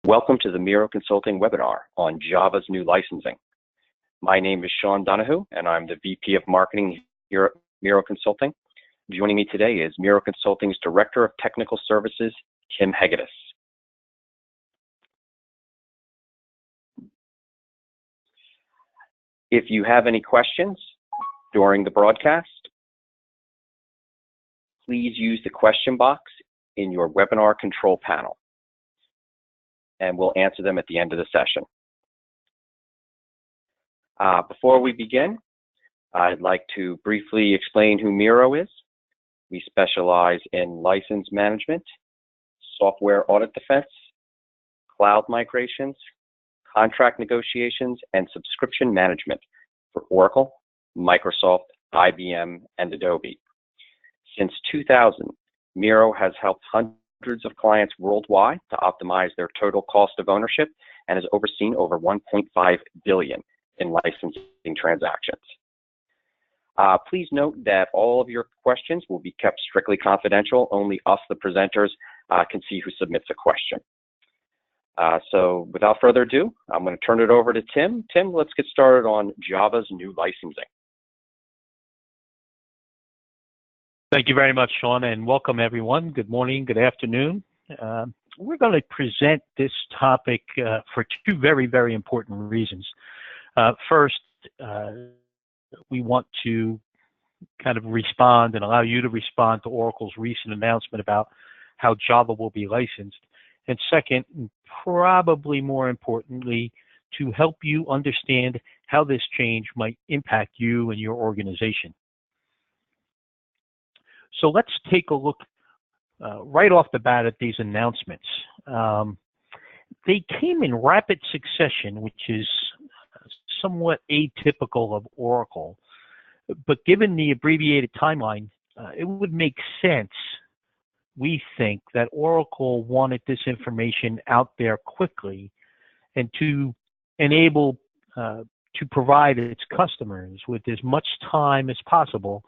Welcome to the Miro Consulting webinar on Java's new licensing. My name is Sean Donahue, and I'm the VP of Marketing here at Miro Consulting. Joining me today is Miro Consulting's Director of Technical Services, Tim Hegedus. If you have any questions during the broadcast, please use the question box in your webinar control panel, and we'll answer them at the end of the session. Before we begin, I'd like to briefly explain who Miro is. We specialize in license management, software audit defense, cloud migrations, contract negotiations, and subscription management for Oracle, Microsoft, IBM, and Adobe. Since 2000, Miro has helped hundreds of clients worldwide to optimize their total cost of ownership and has overseen over 1.5 billion in licensing transactions. Please note that all of your questions will be kept strictly confidential. Only us, the presenters, can see who submits a question. So without further ado, I'm going to turn it over to Tim. Tim, let's get started on Java's new licensing. Thank you very much, Sean, and welcome everyone. Good morning, good afternoon. We're going to present this topic for two very, very important reasons. First, we want to kind of respond and allow you to respond to Oracle's recent announcement about how Java will be licensed. And second, probably more importantly, to help you understand how this change might impact you and your organization. So let's take a look right off the bat at these announcements. They came in rapid succession, which is somewhat atypical of Oracle. But given the abbreviated timeline, it would make sense, we think, that Oracle wanted this information out there quickly and to enable to provide its customers with as much time as possible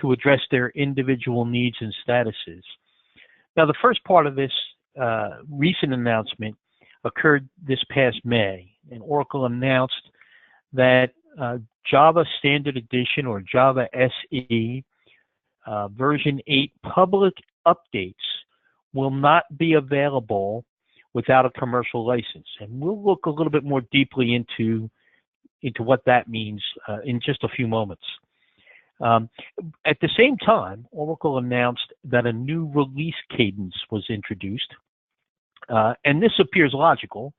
to address their individual needs and statuses. Now, the first part of this recent announcement occurred this past May, and Oracle announced that Java Standard Edition, or Java SE, version 8 public updates will not be available without a commercial license. And we'll look a little bit more deeply into what that means in just a few moments. At the same time, Oracle announced that a new release cadence was introduced. And this appears logical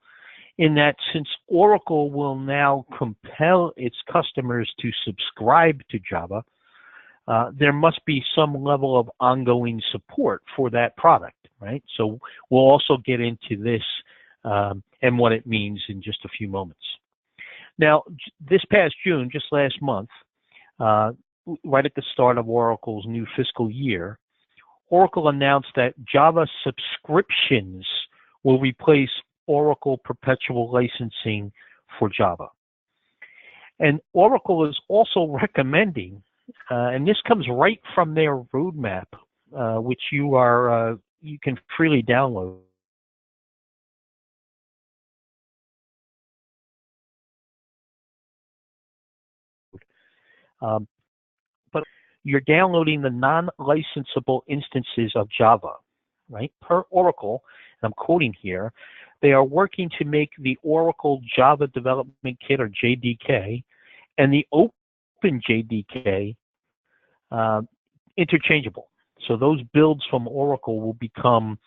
in that since Oracle will now compel its customers to subscribe to Java, there must be some level of ongoing support for that product, right? So we'll also get into this and what it means in just a few moments. Now, this past June, just last month, right at the start of Oracle's new fiscal year, Oracle announced that Java subscriptions will replace Oracle perpetual licensing for Java. And Oracle is also recommending, and this comes right from their roadmap, which you can freely download. But you're downloading the non-licensable instances of Java, right? Per Oracle, and I'm quoting here, they are working to make the Oracle Java Development Kit, or JDK, and the OpenJDK interchangeable. So those builds from Oracle will become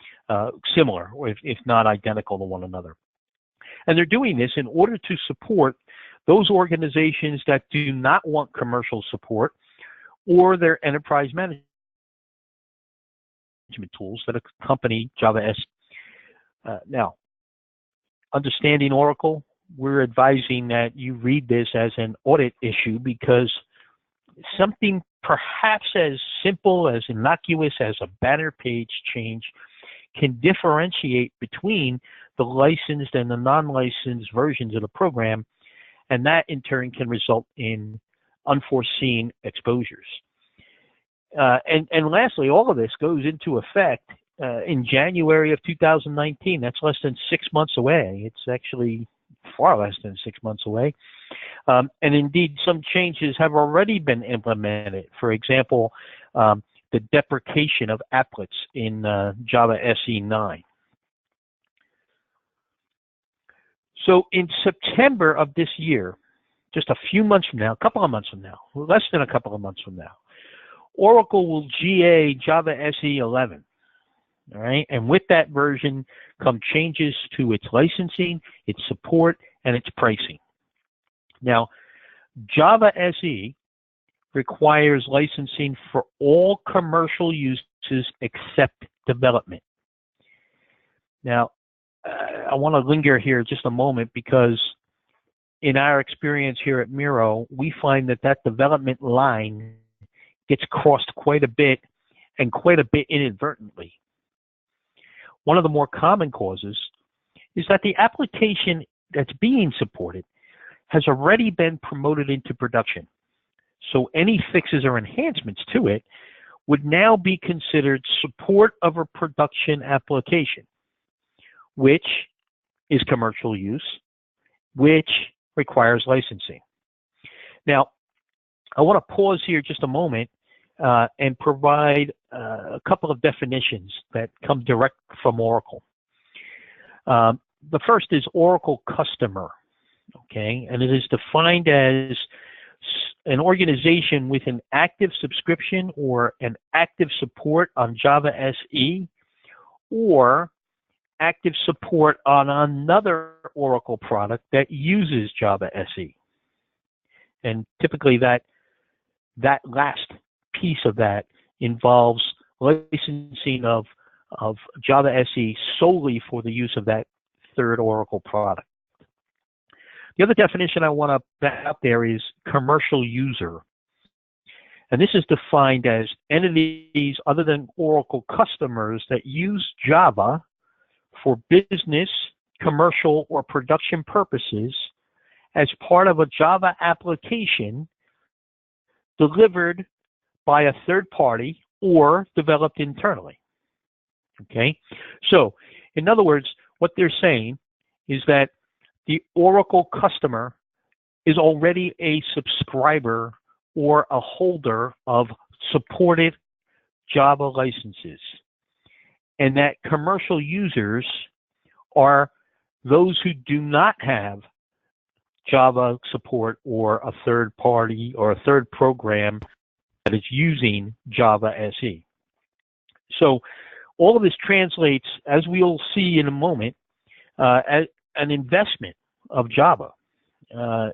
similar, or if not identical to one another. And they're doing this in order to support those organizations that do not want commercial support or their enterprise management tools that accompany Java SE. Now, understanding Oracle, we're advising that you read this as an audit issue because something perhaps as simple, as innocuous as a banner page change can differentiate between the licensed and the non-licensed versions of the program, and that in turn can result in unforeseen exposures. And lastly, all of this goes into effect in January of 2019. That's less than 6 months away. It's actually far less than 6 months away. And indeed, some changes have already been implemented. For example, the deprecation of applets in Java SE 9. So in September of this year, just a few months from now, a couple of months from now, less than a couple of months from now, Oracle will GA Java SE 11. All right, and with that version come changes to its licensing, its support, and its pricing. Now, Java SE requires licensing for all commercial uses except development. Now, I want to linger here just a moment because in our experience here at Miro, we find that that development line gets crossed quite a bit and quite a bit inadvertently. One of the more common causes is that the application that's being supported has already been promoted into production. So any fixes or enhancements to it would now be considered support of a production application, which is commercial use, which requires licensing. Now, I want to pause here just a moment and provide a couple of definitions that come direct from Oracle. The first is Oracle customer, okay? And it is defined as an organization with an active subscription or an active support on Java SE or active support on another Oracle product that uses Java SE. And typically that last piece of that involves licensing of Java SE solely for the use of that third Oracle product. The other definition I want to put out there is commercial user. And this is defined as entities other than Oracle customers that use Java for business, commercial, or production purposes as part of a Java application delivered by a third party or developed internally. Okay? So, in other words, what they're saying is that the Oracle customer is already a subscriber or a holder of supported Java licenses, and that commercial users are those who do not have Java support or a third party or a third program that is using Java SE. So all of this translates, as we'll see in a moment, as an investment of Java,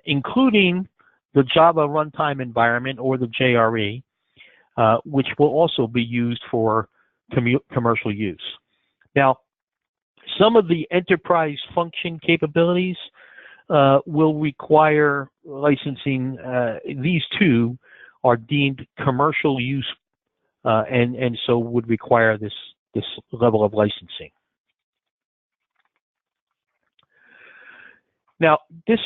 including the Java runtime environment or the JRE, which will also be used for commercial use. Now, some of the enterprise function capabilities will require licensing. These two are deemed commercial use and so would require this level of licensing. Now, this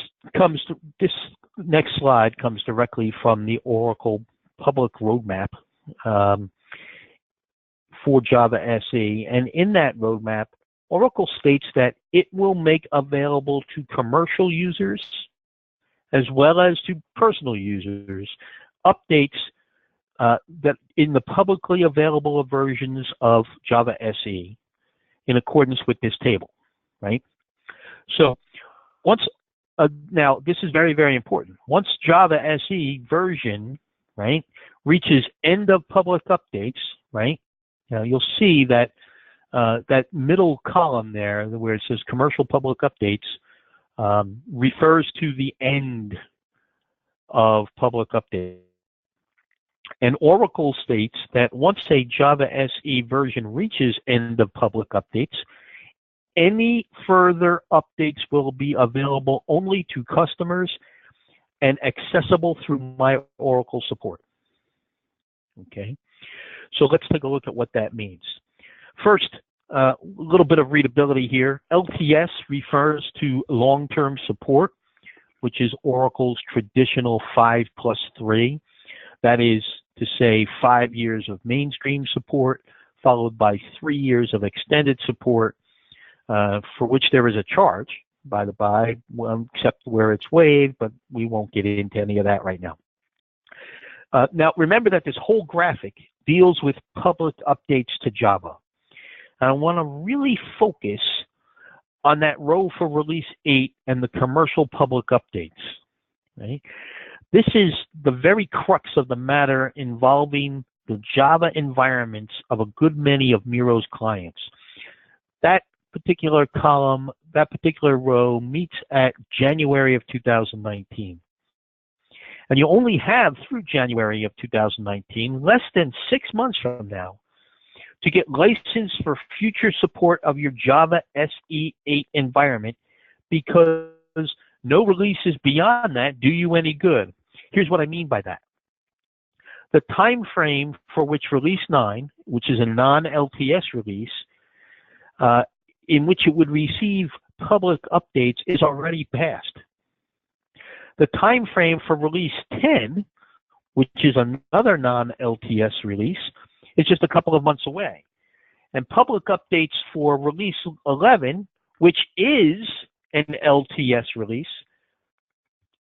next slide comes directly from the Oracle public roadmap for Java SE, and in that roadmap, Oracle states that it will make available to commercial users as well as to personal users updates that in the publicly available versions of Java SE in accordance with this table, right? So once, now this is very, very important. Once Java SE version, right, reaches end of public updates, right, now you'll see that that middle column there where it says commercial public updates refers to the end of public update. And Oracle states that once a Java SE version reaches end of public updates, any further updates will be available only to customers and accessible through My Oracle support. Okay, so let's take a look at what that means. First, a little bit of readability here. LTS refers to long-term support, which is Oracle's traditional 5+3. That is to say 5 years of mainstream support, followed by 3 years of extended support, for which there is a charge, by the by, except where it's waived, but we won't get into any of that right now. Now, remember that this whole graphic deals with public updates to Java. And I want to really focus on that row for Release 8 and the commercial public updates. Right? This is the very crux of the matter involving the Java environments of a good many of Miro's clients. That particular column, that particular row meets at January of 2019. And you only have through January of 2019, less than 6 months from now, to get licensed for future support of your Java SE8 environment, because no releases beyond that do you any good. Here's what I mean by that. The time frame for which Release 9, which is a non-LTS release, in which it would receive public updates, is already passed. The time frame for Release 10, which is another non-LTS release, is just a couple of months away. And public updates for Release 11, which is an LTS release,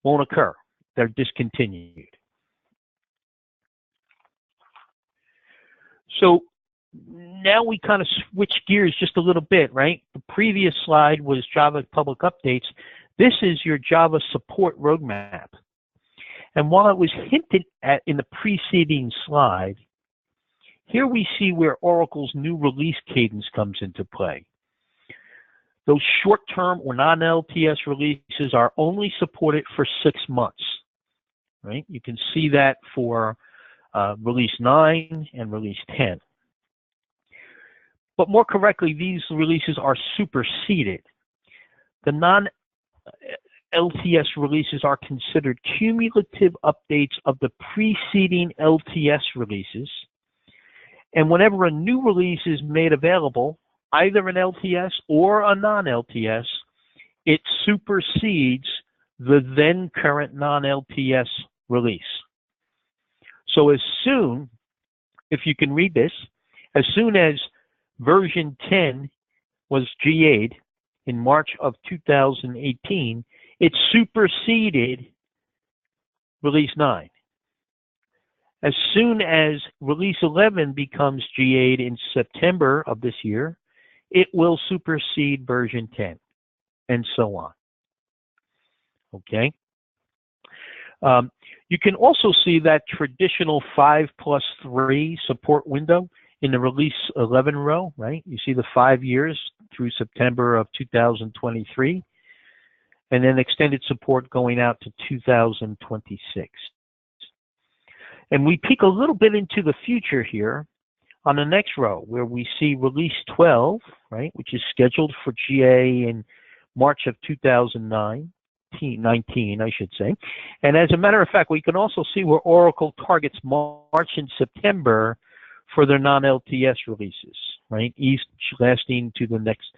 won't occur. They're discontinued. So now we kind of switch gears just a little bit, right? The previous slide was Java public updates. This is your Java support roadmap. And while it was hinted at in the preceding slide, here we see where Oracle's new release cadence comes into play. Those short-term or non-LTS releases are only supported for 6 months, right? You can see that for Release 9 and Release 10. But more correctly, these releases are superseded. The non-LTS releases are considered cumulative updates of the preceding LTS releases. And whenever a new release is made available, either an LTS or a non-LTS, it supersedes the then current non-LTS release. So as soon, if you can read this, as soon as version 10 was GA'd in March of 2018, it superseded Release 9. As soon as Release 11 becomes GA'd in September of this year, it will supersede version 10, and so on. Okay? You can also see that traditional 5+3 support window in the Release 11 row, right? You see the 5 years through September of 2023, and then extended support going out to 2026. And we peek a little bit into the future here on the next row, where we see Release 12, right, which is scheduled for GA in March of 2019, I should say. And as a matter of fact, we can also see where Oracle targets March and September for their non-LTS releases, right, each lasting to the next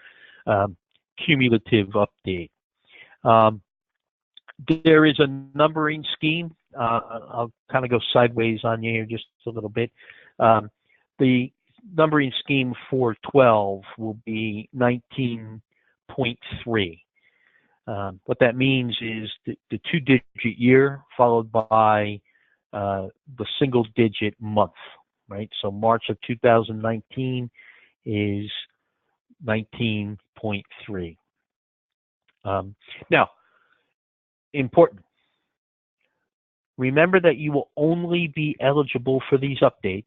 cumulative update. There is a numbering scheme. I'll kind of go sideways on you here just a little bit. The numbering scheme for 12 will be 19.3. What that means is the 2-digit year followed by the single-digit month, right? So March of 2019 is 19.3. Now, important. Remember that you will only be eligible for these updates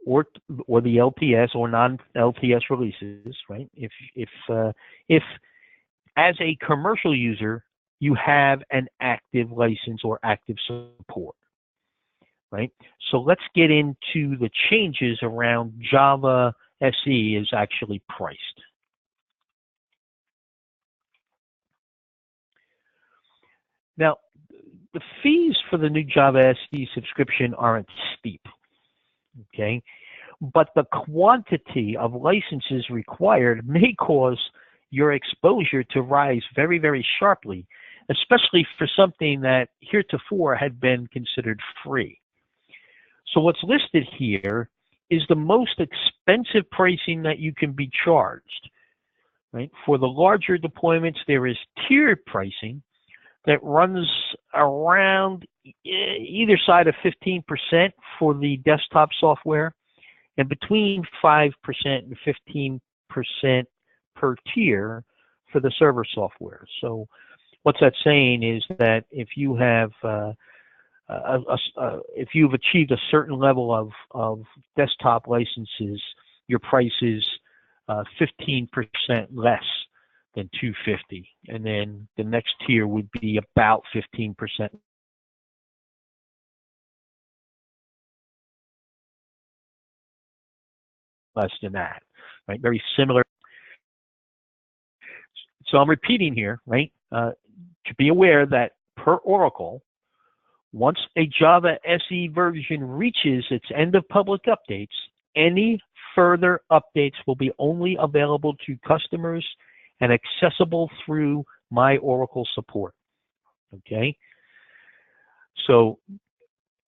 or the LTS or non-LTS releases, right? If as a commercial user you have an active license or active support, right? So let's get into the changes around Java SE is actually priced. Now, the fees for the new Java SE subscription aren't steep, okay? But the quantity of licenses required may cause your exposure to rise very, very sharply, especially for something that heretofore had been considered free. So what's listed here is the most expensive pricing that you can be charged. Right? For the larger deployments, there is tiered pricing that runs around either side of 15% for the desktop software and between 5% and 15% per tier for the server software. So what's that saying is that if you have if you've achieved a certain level of desktop licenses, your price is 15% less than $250, and then the next tier would be about 15% less than that, right? Very similar. So I'm repeating here, right? To be aware that per Oracle, once a Java SE version reaches its end of public updates, any further updates will be only available to customers and accessible through My Oracle support. Okay? So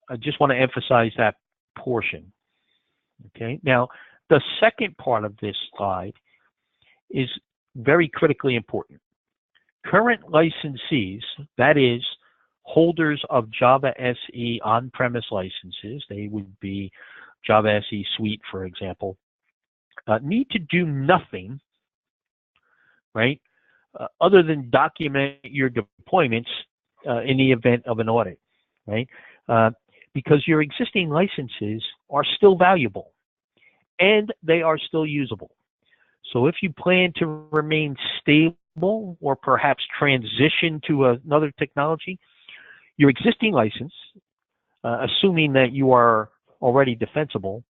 I just want to emphasize that portion. Okay? Now, the second part of this slide is very critically important. Current licensees, that is, holders of Java SE on-premise licenses, they would be Java SE Suite, for example, need to do nothing, right, other than document your deployments in the event of an audit, right? Because your existing licenses are still valuable and they are still usable. So if you plan to remain stable or perhaps transition to another technology, your existing license, assuming that you are already defensible,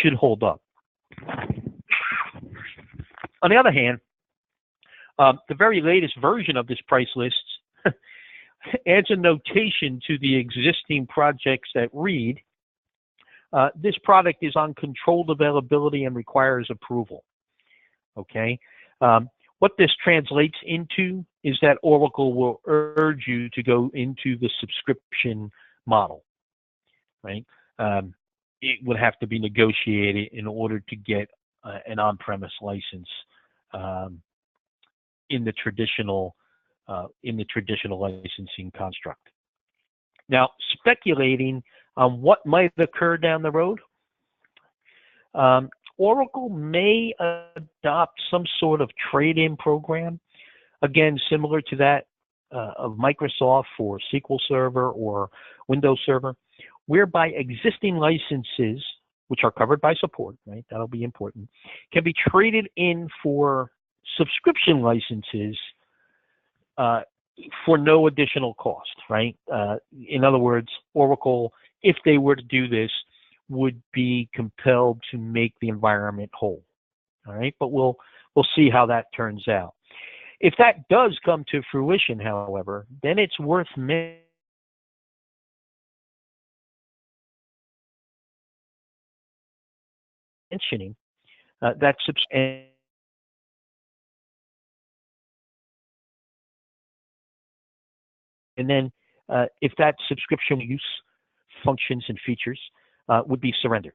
should hold up. On the other hand, the very latest version of this price list adds a notation to the existing projects that read, this product is on controlled availability and requires approval. Okay? What this translates into is that Oracle will urge you to go into the subscription model, right? It would have to be negotiated in order to get an on-premise license in the traditional licensing construct. Now, speculating on what might occur down the road, Oracle may adopt some sort of trade-in program, again, similar to that of Microsoft for SQL Server or Windows Server, whereby existing licenses, which are covered by support, right, that'll be important, can be traded in for subscription licenses for no additional cost, right? In other words, Oracle, if they were to do this, would be compelled to make the environment whole. All right, but we'll see how that turns out. If that does come to fruition, however, then it's worth mentioning that and then if that subscription use functions and features would be surrendered.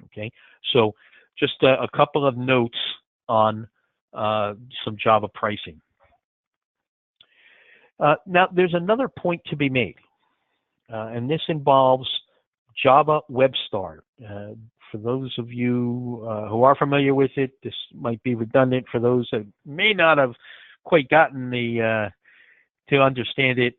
Okay, so just a couple of notes on some Java pricing. Now, there's another point to be made, and this involves Java WebStart. For those of you who are familiar with it, this might be redundant for those that may not have quite gotten to understand it.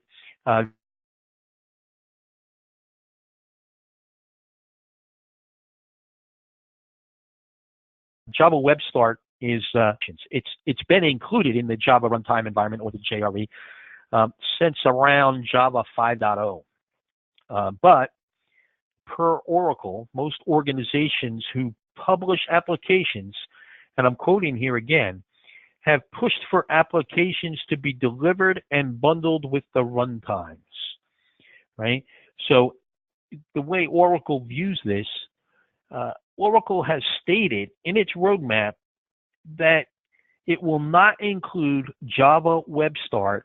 Java WebStart is it's been included in the Java Runtime Environment, or the JRE, since around Java 5.0. But per Oracle, most organizations who publish applications, and I'm quoting here again, have pushed for applications to be delivered and bundled with the runtimes, right? So the way Oracle views this, Oracle has stated in its roadmap that it will not include Java WebStart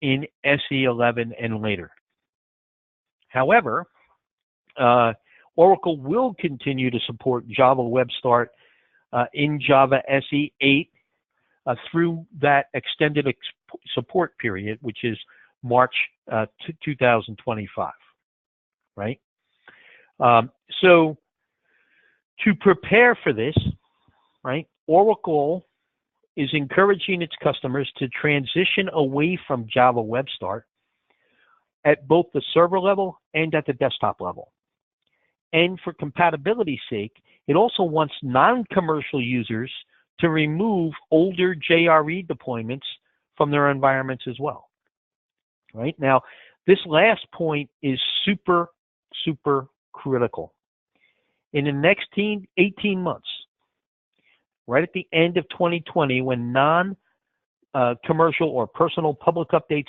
in SE11 and later. However, Oracle will continue to support Java Web Start in Java SE 8 through that extended support period, which is March 2025, right? So to prepare for this, right, Oracle is encouraging its customers to transition away from Java Web Start at both the server level and at the desktop level. And for compatibility's sake, it also wants non-commercial users to remove older JRE deployments from their environments as well. Right? Now, this last point is super, super critical. In the next 18 months, right at the end of 2020, when non-commercial or personal public updates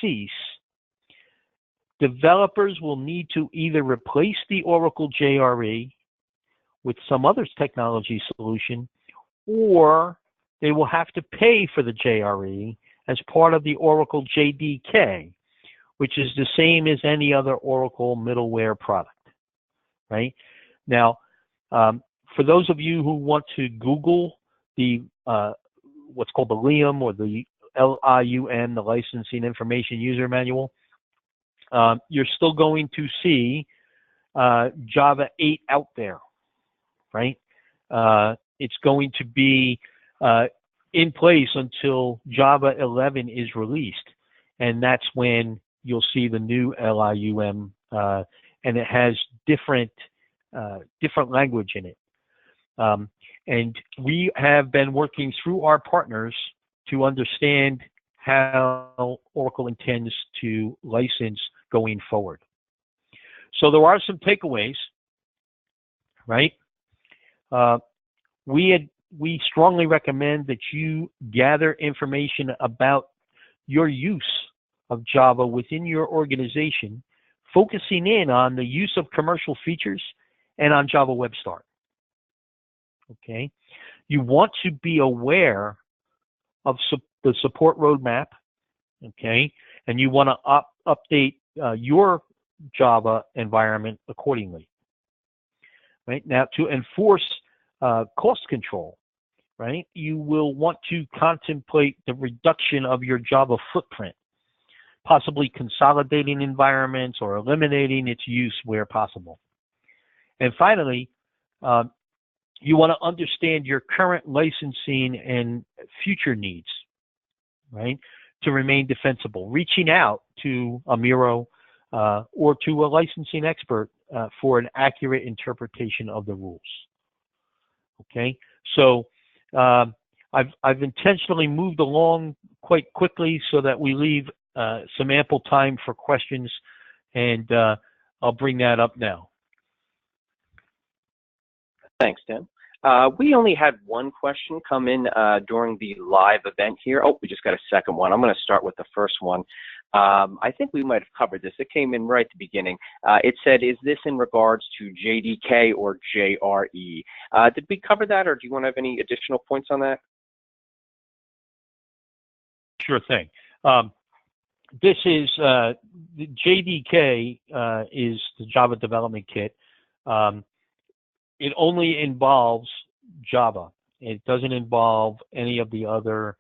cease, developers will need to either replace the Oracle JRE with some other technology solution, or they will have to pay for the JRE as part of the Oracle JDK, which is the same as any other Oracle middleware product, right? Now, for those of you who want to Google the what's called the LIUM, or the LIUM, the Licensing Information User Manual, you're still going to see Java 8 out there, right? It's going to be in place until Java 11 is released, and that's when you'll see the new LIUM, and it has different language in it. And we have been working through our partners to understand how Oracle intends to license going forward. So there are some takeaways, right? We strongly recommend that you gather information about your use of Java within your organization, focusing in on the use of commercial features and on Java Web Start. Okay, you want to be aware of the support roadmap, okay, and you want to update your Java environment accordingly. Right now, to enforce cost control, right, you will want to contemplate the reduction of your Java footprint, possibly consolidating environments or eliminating its use where possible. And finally, you want to understand your current licensing and future needs, right, to remain defensible, reaching out to a Miro or to a licensing expert for an accurate interpretation of the rules. Okay, so I've intentionally moved along quite quickly so that we leave some ample time for questions, and I'll bring that up now. Thanks, Tim. We only had one question come in during the live event here. Oh, we just got a second one. I'm going to start with the first one. I think we might have covered this. It came in right at the beginning. It said, is this in regards to JDK or JRE? Did we cover that, or do you want to have any additional points on that? Sure thing. This is the JDK is the Java Development Kit. It only involves Java. It doesn't involve any of the other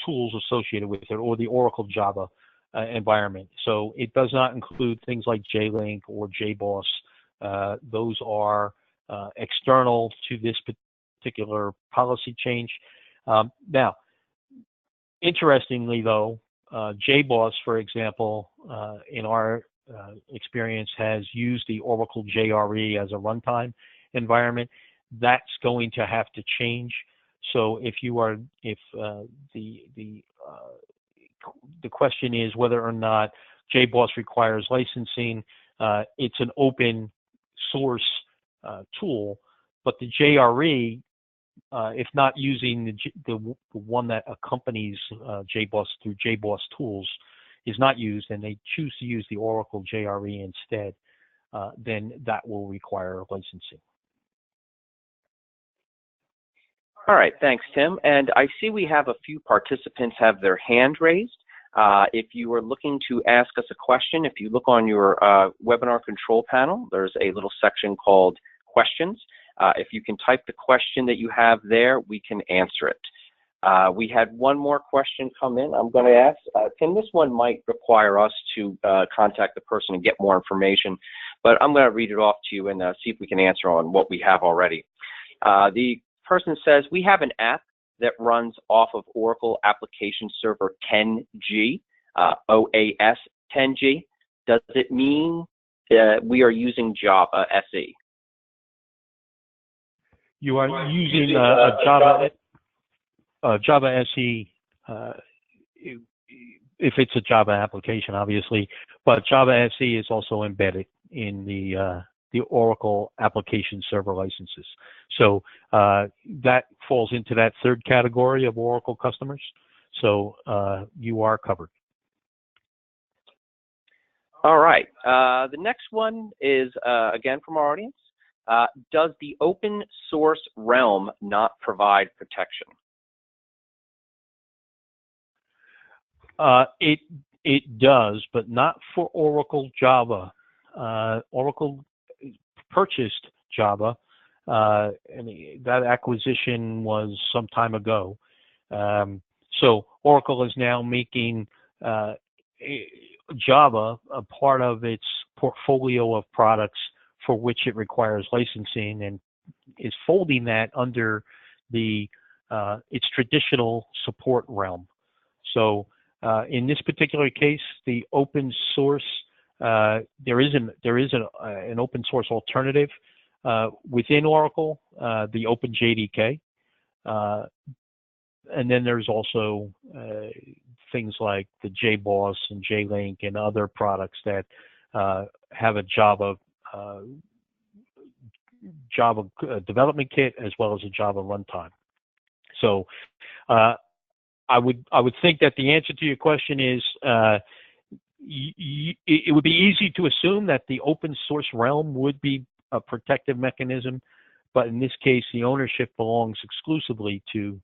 tools associated with it, or the Oracle Java environment. So it does not include things like JLink or JBoss. Those are external to this particular policy change. Now, interestingly though, JBoss, for example, in our experience, has used the Oracle JRE as a runtime environment. That's going to have to change. So if the question is whether or not JBoss requires licensing, it's an open source tool, but the JRE, if not using the one that accompanies JBoss through JBoss tools, is not used, and they choose to use the Oracle JRE instead, then that will require licensing. All right, thanks, Tim. And I see we have a few participants have their hand raised. If you are looking to ask us a question, if you look on your webinar control panel, there's a little section called questions. If you can type the question that you have there, we can answer it. We had one more question come in. I'm going to ask, Tim, this one might require us to contact the person and get more information, but I'm going to read it off to you and see if we can answer on what we have already. The person says, we have an app that runs off of Oracle Application Server 10G, OAS 10G. Does it mean we are using Java SE? You are using Java SE, if it's a Java application, obviously, but Java SE is also embedded in the Oracle Application Server licenses. So that falls into that third category of Oracle customers. So you are covered. All right. The next one is, again, from our audience. Does the open source realm not provide protection? It does, but not for Oracle Java. Oracle purchased Java, and that acquisition was some time ago. So Oracle is now making Java a part of its portfolio of products for which it requires licensing, and is folding that under the its traditional support realm. So in this particular case, the open source, there is an open source alternative within Oracle, the OpenJDK, and then there's also things like the JBoss and JLink and other products that have a Java development kit as well as a Java runtime. So I would think that the answer to your question is it would be easy to assume that the open source realm would be a protective mechanism, but in this case, the ownership belongs exclusively to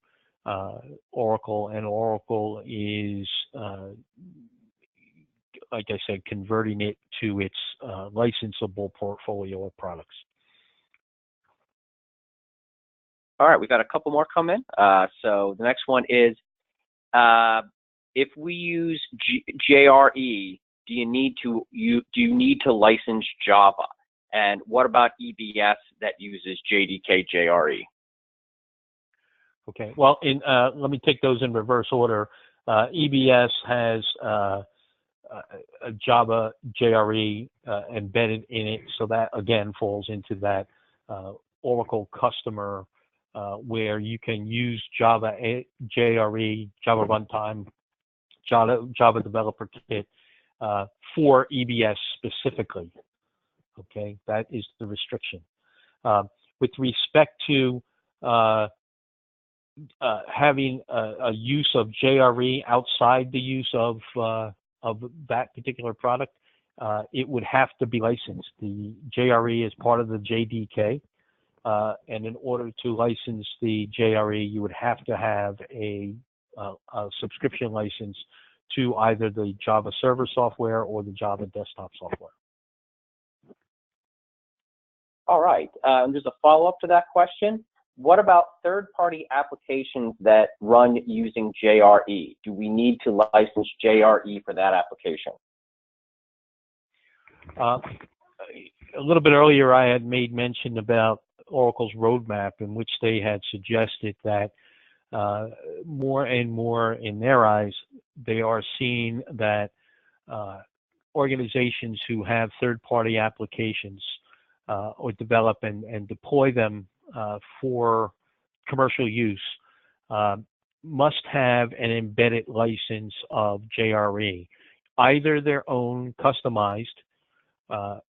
Oracle, and Oracle is, like I said, converting it to its licensable portfolio of products. All right, we've got a couple more come in. So the next one is, if we use JRE, do you need to license Java? And what about EBS that uses JDK JRE? Okay, well, let me take those in reverse order. EBS has a Java JRE embedded in it, so that again falls into that Oracle customer where you can use Java JRE, Java Runtime, Java Developer Kit for EBS specifically. Okay, that is the restriction. With respect to having a use of JRE outside the use of that particular product, it would have to be licensed. The JRE is part of the JDK, and in order to license the JRE, you would have to have a subscription license to either the Java server software or the Java desktop software. All right, there's a follow-up to that question. What about third-party applications that run using JRE? Do we need to license JRE for that application? A little bit earlier, I had made mention about Oracle's roadmap, in which they had suggested that more and more in their eyes, they are seeing that organizations who have third-party applications or develop and deploy them for commercial use must have an embedded license of JRE, either their own customized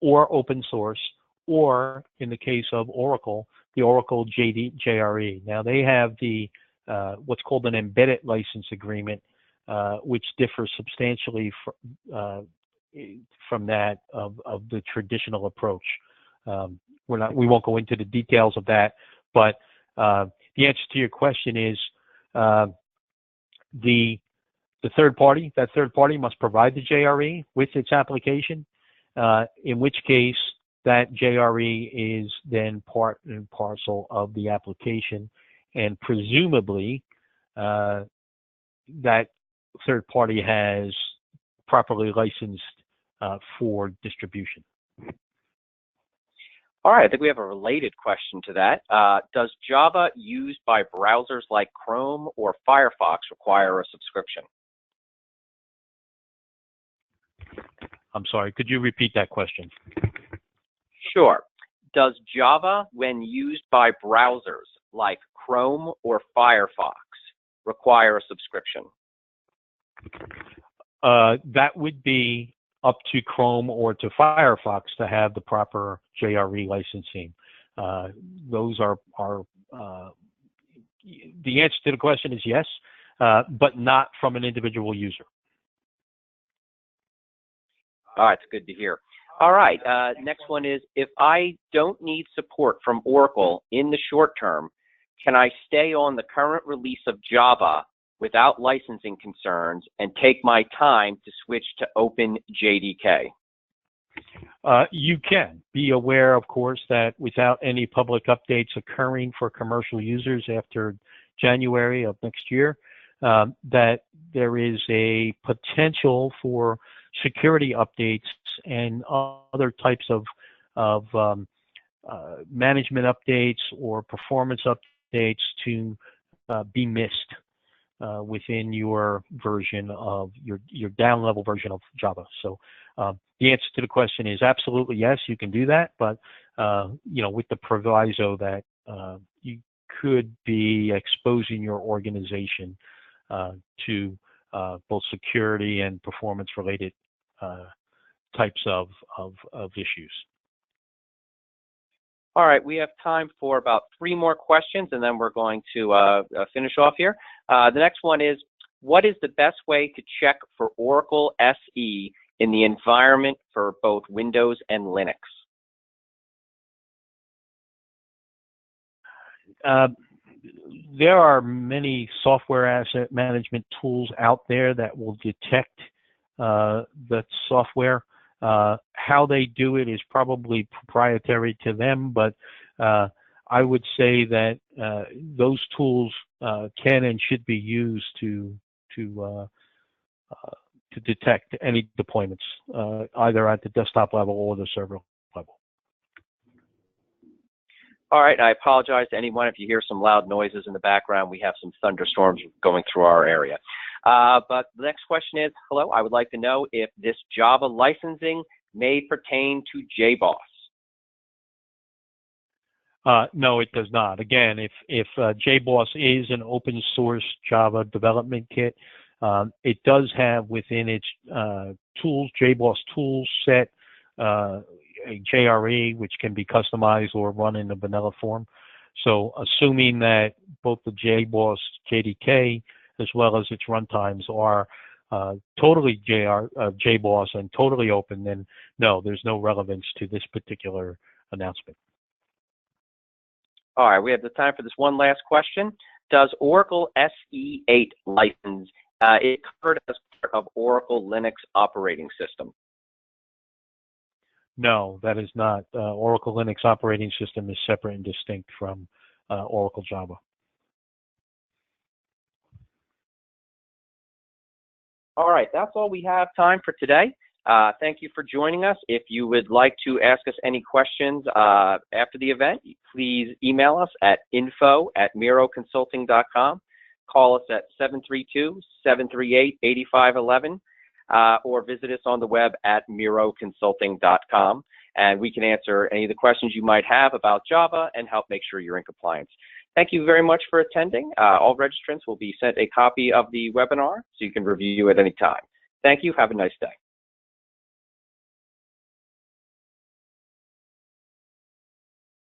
or open source, or in the case of Oracle, the Oracle JRE. Now they have the what's called an embedded license agreement, which differs substantially from that of the traditional approach. We won't go into the details of that, but the answer to your question is the the third party, that third party must provide the JRE with its application, in which case that JRE is then part and parcel of the application, and presumably that third party has properly licensed for distribution. All right, I think we have a related question to that. Does Java used by browsers like Chrome or Firefox require a subscription? I'm sorry, could you repeat that question? Sure. Does Java, when used by browsers like Chrome or Firefox, require a subscription? That would be up to Chrome or to Firefox to have the proper JRE licensing. Those are the answer to the question is yes, but not from an individual user. All right, it's good to hear. All right, next one is, if I don't need support from Oracle in the short term, can I stay on the current release of Java without licensing concerns and take my time to switch to OpenJDK? You can. Be aware, of course, that without any public updates occurring for commercial users after January of next year, that there is a potential for security updates and other types of management updates or performance updates to be missed within your version of your down level version of Java. So the answer to the question is absolutely yes, you can do that, but with the proviso that you could be exposing your organization to both security and performance related types of issues. All right, we have time for about 3 more questions, and then we're going to finish off here. The next one is, what is the best way to check for Oracle SE in the environment for both Windows and Linux? There are many software asset management tools out there that will detect the software. How they do it is probably proprietary to them, but I would say that those tools can and should be used to detect any deployments, either at the desktop level or the server level. All right, I apologize to anyone if you hear some loud noises in the background. We have some thunderstorms going through our area. But the next question is, hello, I would like to know if this Java licensing may pertain to JBoss. No, it does not. Again, if JBoss is an open source Java development kit, it does have within its tools, JBoss tools set, a JRE, which can be customized or run in a vanilla form. So assuming that both the JBoss JDK as well as its runtimes are totally JBoss and totally open, then no, there's no relevance to this particular announcement. All right, we have the time for this one last question. Does Oracle SE8 license is covered as part of Oracle Linux operating system? No, that is not. Oracle Linux operating system is separate and distinct from Oracle Java. All right, that's all we have time for today. Thank you for joining us. If you would like to ask us any questions after the event, please email us at info@miroconsulting.com. Call us at 732-738-8511. Or visit us on the web at miroconsulting.com, and we can answer any of the questions you might have about Java and help make sure you're in compliance. Thank you very much for attending. All registrants will be sent a copy of the webinar so you can review at any time. Thank you. Have a nice day.